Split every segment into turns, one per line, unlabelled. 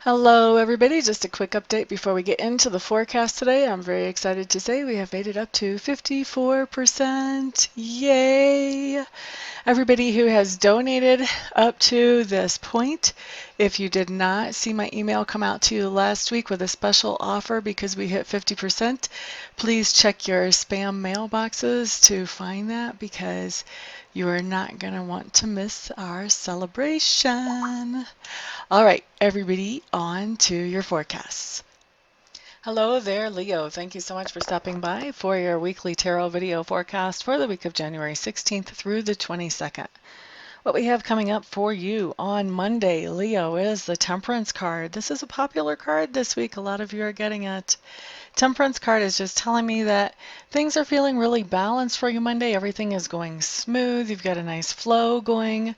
Hello everybody, just a quick update before we get into the forecast today. I'm very excited to say we have made it up to 54%. Yay! Everybody who has donated up to this point, if you did not see my email come out to you last week with a special offer because we hit 50%, please check your spam mailboxes to find that because you are not going to want to miss our celebration. All right, everybody, on to your forecasts. Hello there, Leo. Thank you so much for stopping by for your weekly tarot video forecast for the week of January 16th through the 22nd. What we have coming up for you on Monday, Leo, is the Temperance card. This is a popular card this week. A lot of you are getting it. Temperance card is just telling me that things are feeling really balanced for you Monday. Everything is going smooth. You've got a nice flow going.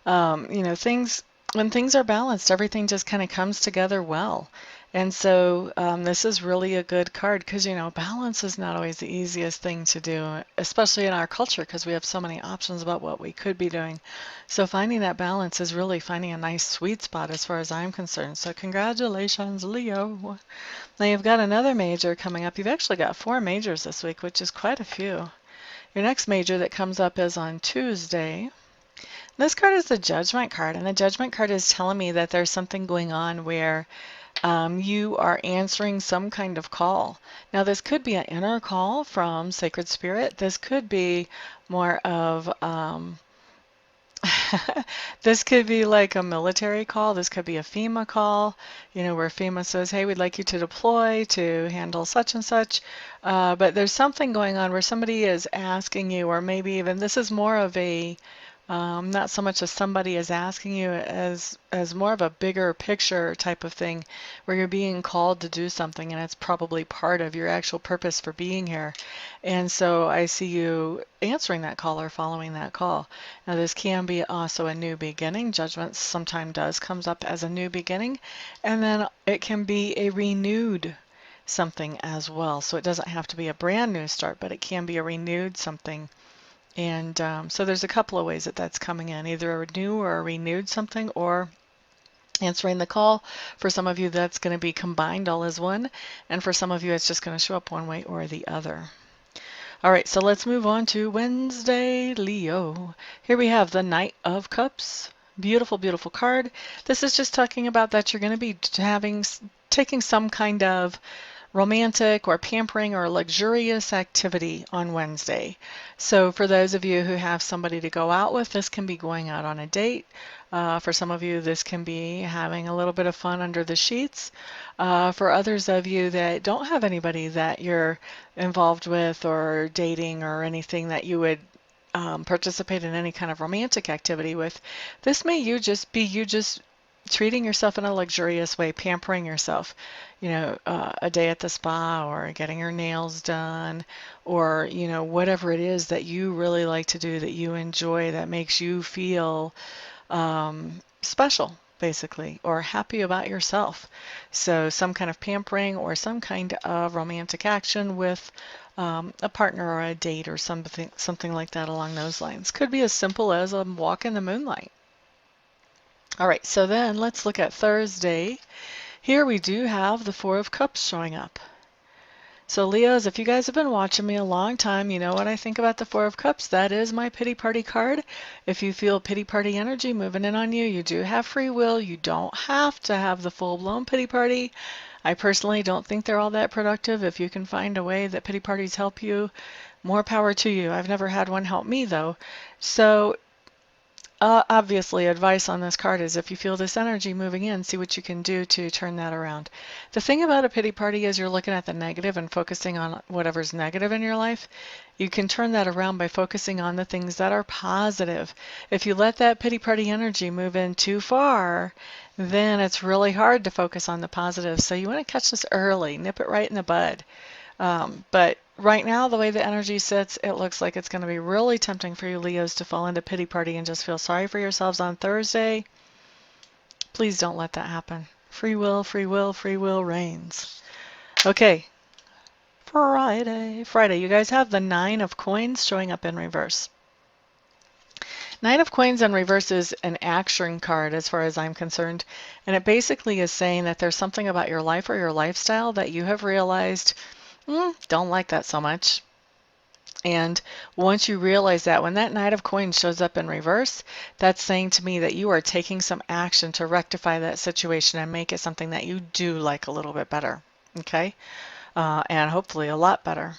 When things are balanced, everything just kind of comes together well. And so this is really a good card because, balance is not always the easiest thing to do, especially in our culture because we have so many options about what we could be doing. So finding that balance is really finding a nice sweet spot as far as I'm concerned. So congratulations, Leo. Now you've got another major coming up. You've actually got 4 majors this week, which is quite a few. Your next major that comes up is on Tuesday. This card is the Judgment card, and the Judgment card is telling me that there's something going on where you are answering some kind of call. Now, this could be an inner call from Sacred Spirit. This could be more of, this could be like a military call. This could be a FEMA call, where FEMA says, hey, we'd like you to deploy to handle such and such. But there's something going on where somebody is asking you, or maybe even this is more of a not so much as somebody is asking you as more of a bigger picture type of thing where you're being called to do something and it's probably part of your actual purpose for being here. And so I see you answering that call or following that call. Now this can be also a new beginning. Judgment sometimes comes up as a new beginning, and then it can be a renewed something as well. So it doesn't have to be a brand new start, but it can be a renewed something. And so there's a couple of ways that that's coming in, either a new or a renewed something or answering the call. For some of you, that's going to be combined all as one. And for some of you, it's just going to show up one way or the other. All right, so let's move on to Wednesday, Leo. Here we have the Knight of Cups. Beautiful, beautiful card. This is just talking about that you're going to be taking some kind of romantic or pampering or luxurious activity on Wednesday. So for those of you who have somebody to go out with, this can be going out on a date. For some of you, this can be having a little bit of fun under the sheets. For others of you that don't have anybody that you're involved with or dating or anything that you would participate in any kind of romantic activity with, this may you just treating yourself in a luxurious way, pampering yourself, a day at the spa or getting your nails done or, whatever it is that you really like to do, that you enjoy, that makes you feel special, basically, or happy about yourself. So some kind of pampering or some kind of romantic action with a partner or a date or something like that along those lines. Could be as simple as a walk in the moonlight. All right, so then let's look at Thursday. Here we do have the Four of Cups showing up. So Leos, if you guys have been watching me a long time, you know what I think about the Four of Cups. That is my pity party card. If you feel pity party energy moving in on you, you do have free will. You don't have to have the full-blown pity party. I personally don't think they're all that productive. If you can find a way that pity parties help you, more power to you. I've never had one help me though. So obviously, advice on this card is if you feel this energy moving in, see what you can do to turn that around. The thing about a pity party is you're looking at the negative and focusing on whatever's negative in your life. You can turn that around by focusing on the things that are positive. If you let that pity party energy move in too far, then it's really hard to focus on the positive. So you want to catch this early, nip it right in the bud. But right now, the way the energy sits, it looks like it's going to be really tempting for you Leos to fall into pity party and just feel sorry for yourselves on Thursday. Please don't let that happen. Free will, free will, free will reigns. Okay, Friday. You guys have the Nine of Coins showing up in reverse. Nine of Coins in reverse is an action card as far as I'm concerned. And it basically is saying that there's something about your life or your lifestyle that you have realized, don't like that so much. And once you realize that, when that Knight of Coins shows up in reverse, that's saying to me that you are taking some action to rectify that situation and make it something that you do like a little bit better. Okay? And hopefully a lot better.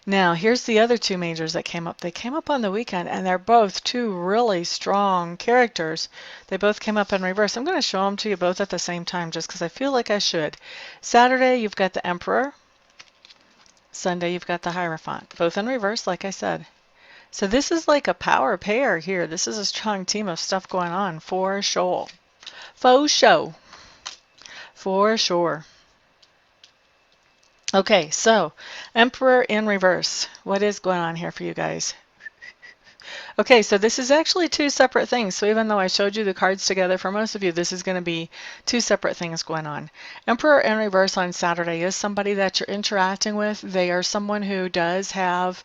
Now, here's the other two majors that came up. They came up on the weekend, and they're both two really strong characters. They both came up in reverse. I'm going to show them to you both at the same time just because I feel like I should. Saturday, you've got the Emperor. Sunday, you've got the Hierophant. Both in reverse, like I said. So this is like a power pair here. This is a strong team of stuff going on for sure. Faux show. For sure. Okay, so Emperor in reverse. What is going on here for you guys? Okay, so this is actually two separate things. So even though I showed you the cards together, for most of you, this is going to be two separate things going on. Emperor in reverse on Saturday is somebody that you're interacting with. They are someone who does have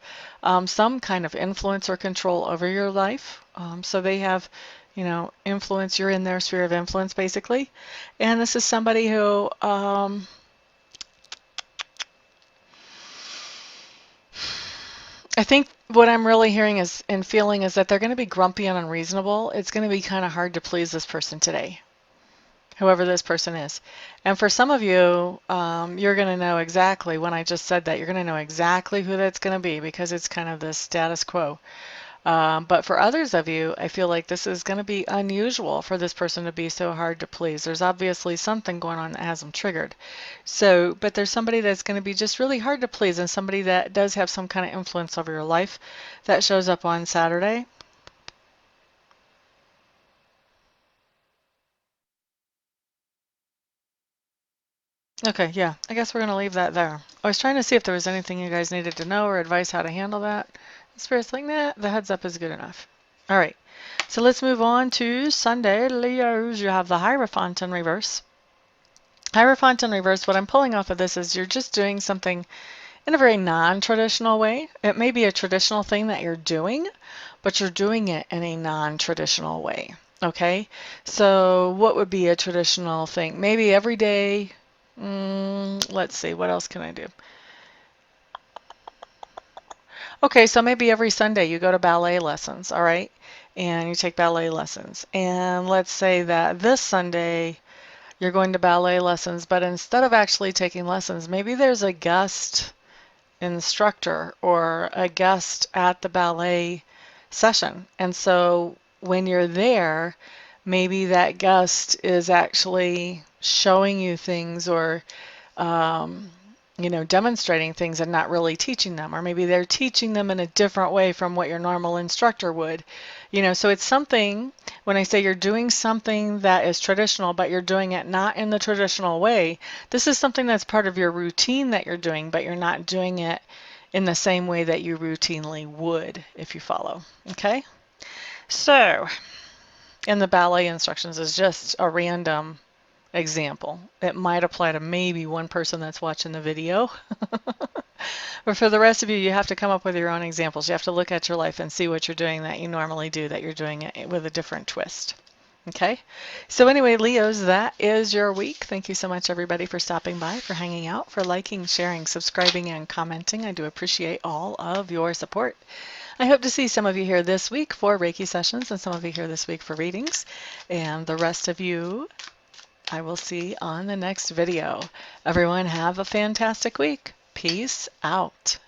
some kind of influence or control over your life. So they have, you know, influence. You're in their sphere of influence, basically. And this is somebody who I think what I'm really hearing is and feeling is that they're going to be grumpy and unreasonable. It's going to be kind of hard to please this person today, whoever this person is. And for some of you, you're going to know exactly, when I just said that, you're going to know exactly who that's going to be because it's kind of the status quo. But for others of you, I feel like this is going to be unusual for this person to be so hard to please. There's obviously something going on that has them triggered. So, but there's somebody that's going to be just really hard to please and somebody that does have some kind of influence over your life that shows up on Saturday. Okay, yeah, I guess we're going to leave that there. I was trying to see if there was anything you guys needed to know or advice how to handle that. Spirit's like, nah, the heads up is good enough. All right, so let's move on to Sunday. Leos, you have the Hierophant in reverse. Hierophant in reverse, what I'm pulling off of this is you're just doing something in a very non-traditional way. It may be a traditional thing that you're doing, but you're doing it in a non-traditional way. Okay, so what would be a traditional thing? Maybe every day. Let's see, what else can I do? Okay, so maybe every Sunday you go to ballet lessons, all right? And you take ballet lessons. And let's say that this Sunday you're going to ballet lessons, but instead of actually taking lessons, maybe there's a guest instructor or a guest at the ballet session. And so when you're there, maybe that guest is actually showing you things or you know, demonstrating things and not really teaching them, or maybe they're teaching them in a different way from what your normal instructor would. You know, so it's something, when I say you're doing something that is traditional, but you're doing it not in the traditional way, this is something that's part of your routine that you're doing, but you're not doing it in the same way that you routinely would, if you follow. Okay? So, in the ballet instructions is just a random example. It might apply to maybe one person that's watching the video. But for the rest of you, you have to come up with your own examples. You have to look at your life and see what you're doing that you normally do, that you're doing it with a different twist. Okay? So anyway, Leos, that is your week. Thank you so much, everybody, for stopping by, for hanging out, for liking, sharing, subscribing, and commenting. I do appreciate all of your support. I hope to see some of you here this week for Reiki sessions and some of you here this week for readings. And the rest of you I will see on the next video. Everyone have a fantastic week. Peace out.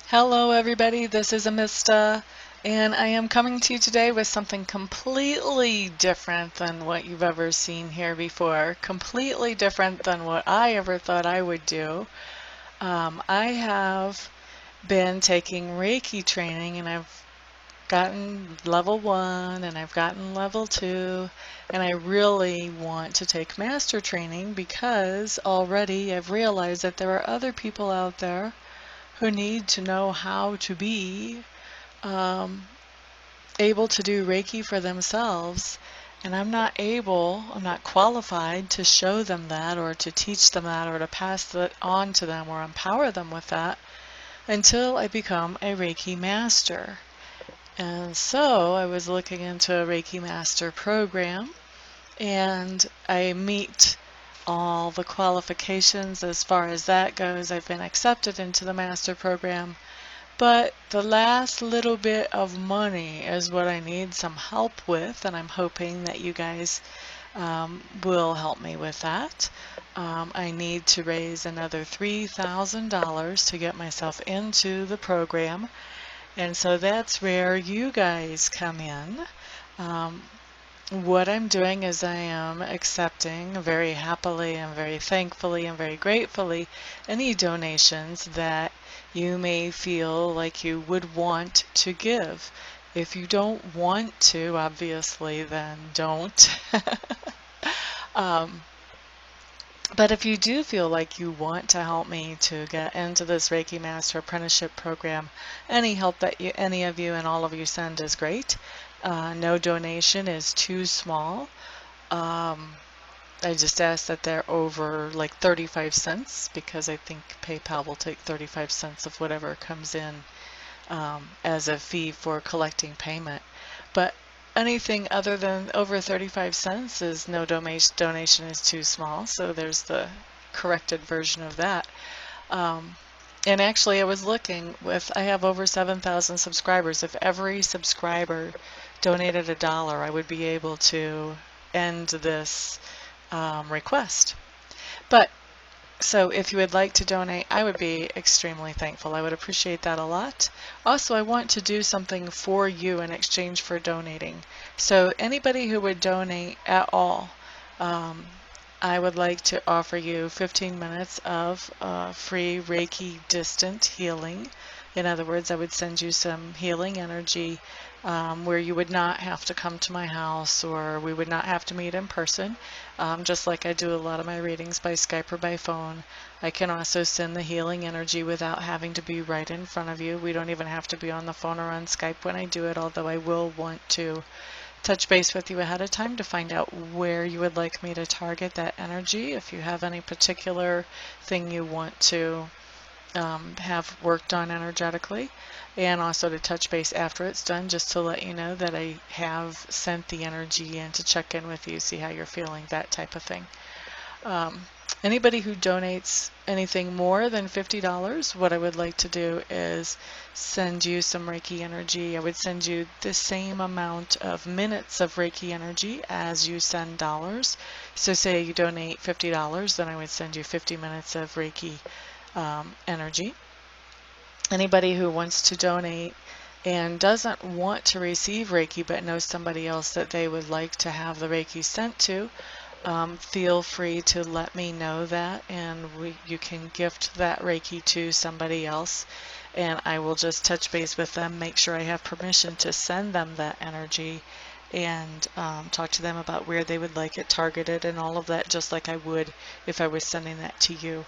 Hello everybody, this is Amista, and I am coming to you today with something completely different than what you've ever seen here before, completely different than what I ever thought I would do. I have been taking Reiki training, and I've gotten level 1 and I've gotten level 2, and I really want to take master training because already I've realized that there are other people out there who need to know how to be um, able to do Reiki for themselves. And I'm not qualified to show them that or to teach them that or to pass that on to them or empower them with that until I become a Reiki Master. And so I was looking into a Reiki Master program, and I meet all the qualifications as far as that goes. I've been accepted into the Master program, but the last little bit of money is what I need some help with, and I'm hoping that you guys will help me with that. I need to raise another $3,000 to get myself into the program. And so that's where you guys come in. What I'm doing is I am accepting very happily and very thankfully and very gratefully any donations that you may feel like you would want to give. If you don't want to, obviously, then don't. But if you do feel like you want to help me to get into this Reiki Master Apprenticeship Program, any help that any of you and all of you send is great. No donation is too small. I just ask that they're over like 35 cents because I think PayPal will take 35 cents of whatever comes in as a fee for collecting payment. But anything other than over 35 cents is no donation is too small, so there's the corrected version of that. And actually I was looking I have over 7,000 subscribers. If every subscriber donated $1, I would be able to end this request. But so if you would like to donate, I would be extremely thankful. I would appreciate that a lot. Also, I want to do something for you in exchange for donating. So anybody who would donate at all, I would like to offer you 15 minutes of free Reiki distant healing. In other words, I would send you some healing energy where you would not have to come to my house or we would not have to meet in person. Just like I do a lot of my readings by Skype or by phone. I can also send the healing energy without having to be right in front of you. We don't even have to be on the phone or on Skype when I do it, although I will want to touch base with you ahead of time to find out where you would like me to target that energy. If you have any particular thing you want to have worked on energetically, and also to touch base after it's done just to let you know that I have sent the energy in to check in with you, see how you're feeling, that type of thing. Anybody who donates anything more than $50, what I would like to do is send you some Reiki energy. I would send you the same amount of minutes of Reiki energy as you send dollars. So say you donate $50, then I would send you 50 minutes of Reiki energy. Anybody who wants to donate and doesn't want to receive Reiki but knows somebody else that they would like to have the Reiki sent to, feel free to let me know that, and you can gift that Reiki to somebody else, and I will just touch base with them, make sure I have permission to send them that energy, and talk to them about where they would like it targeted and all of that, just like I would if I was sending that to you.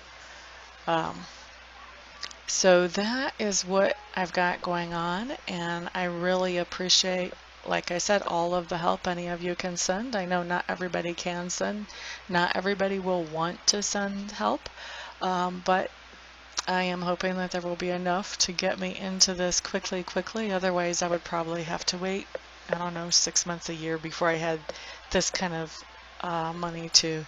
So that is what I've got going on, and I really appreciate, like I said, all of the help any of you can send. I know not everybody can send, not everybody will want to send help, but I am hoping that there will be enough to get me into this quickly. Otherwise, I would probably have to wait, I don't know, 6 months, a year before I had this kind of money to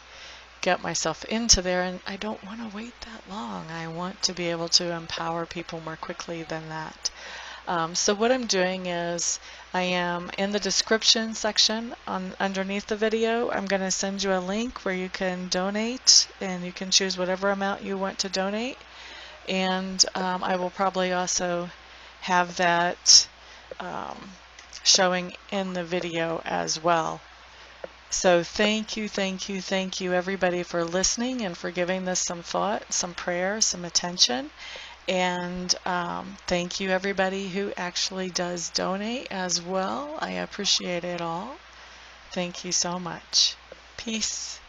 get myself into there, and I don't want to wait that long. I want to be able to empower people more quickly than that. So what I'm doing is I am in the description section underneath the video. I'm going to send you a link where you can donate, and you can choose whatever amount you want to donate, and I will probably also have that showing in the video as well. So thank you everybody for listening and for giving this some thought, some prayer, some attention. And thank you, everybody who actually does donate as well. I appreciate it all. Thank you so much. Peace.